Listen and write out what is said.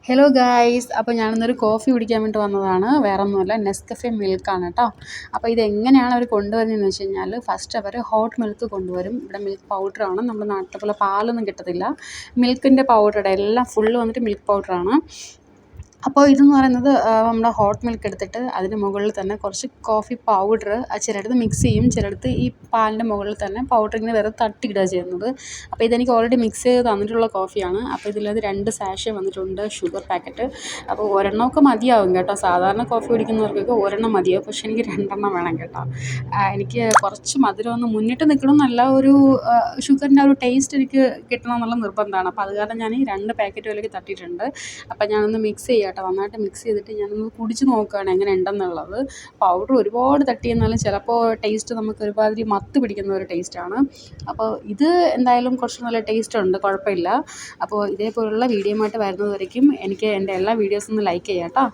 Hello guys, അപ്പോൾ ഞാനിന്നൊരു coffee കുടിക്കാൻ വേണ്ടി വന്നതാണ്. വേറെ ഒന്നുമല്ല, നെസ്കഫെ മിൽക്കാണ് കേട്ടോ. അപ്പോൾ ഇതെങ്ങനെയാണ് അവർ കൊണ്ടുവരുന്നതെന്ന് വെച്ച് കഴിഞ്ഞാൽ, ഫസ്റ്റ് അവർ ഹോട്ട് മിൽക്ക് കൊണ്ടുവരും. ഇവിടെ മിൽക്ക് പൗഡറാണ്, നമ്മുടെ നാട്ടിലെ പോലെ പാലൊന്നും കിട്ടത്തില്ല. മിൽക്കിൻ്റെ പൗഡറുടെ എല്ലാം ഫുള്ള് വന്നിട്ട് മിൽക്ക് പൗഡറാണ്. അപ്പോൾ ഇതെന്ന് പറയുന്നത് നമ്മുടെ ഹോട്ട് മിൽക്ക് എടുത്തിട്ട് അതിന് മുകളിൽ തന്നെ കുറച്ച് കോഫി പൗഡർ ചിലയിടത്ത് മിക്സ് ചെയ്യും, ചിലയിടത്ത് ഈ പാലിൻ്റെ മുകളിൽ തന്നെ പൗഡർ ഇങ്ങനെ വെറുതെ തട്ടിയിടുക ചെയ്യുന്നത്. അപ്പോൾ ഇതെനിക്ക് ഓൾറെഡി മിക്സ് ചെയ്ത് തന്നിട്ടുള്ള കോഫിയാണ്. അപ്പോൾ ഇതിലത് 2 സാഷെ വന്നിട്ടുണ്ട് ഷുഗർ പാക്കറ്റ്. അപ്പോൾ ഒരെണ്ണമൊക്കെ മതിയാവും കേട്ടോ. സാധാരണ കോഫി കുടിക്കുന്നവർക്കൊക്കെ ഒരെണ്ണം മതിയാവും, പക്ഷേ എനിക്ക് 2 വേണം കേട്ടോ. എനിക്ക് കുറച്ച് മധുരം ഒന്ന് മുന്നിട്ട് നിൽക്കണം എന്നല്ല, ഒരു ഷുഗറിൻ്റെ ഒരു ടേസ്റ്റ് എനിക്ക് കിട്ടണം എന്നുള്ള നിർബന്ധമാണ്. അപ്പോൾ അത് കാരണം ഞാൻ ഈ 2 പാക്കറ്റ് വിലയ്ക്ക് തട്ടിയിട്ടുണ്ട്. അപ്പോൾ ഞാനൊന്ന് മിക്സ് ചെയ്യാം കേട്ടോ. നന്നായിട്ട് മിക്സ് ചെയ്തിട്ട് ഞാനൊന്ന് കുടിച്ച് നോക്കുകയാണ് എങ്ങനെ ഉണ്ടെന്നുള്ളത്. പൗഡർ ഒരുപാട് തട്ടിയെന്നാലും ചിലപ്പോൾ ടേസ്റ്റ് നമുക്ക് ഒരുമാതിരി മത്ത് പിടിക്കുന്ന ഒരു ടേസ്റ്റാണ്. അപ്പോൾ ഇത് എന്തായാലും കുറച്ച് നല്ല ടേസ്റ്റ് ഉണ്ട്, കുഴപ്പമില്ല. അപ്പോൾ ഇതേപോലുള്ള വീഡിയോയുമായിട്ട് വരുന്നത് വരയ്ക്കും എനിക്ക് എൻ്റെ എല്ലാ വീഡിയോസും ഒന്ന് ലൈക്ക് ചെയ്യാം കേട്ടോ.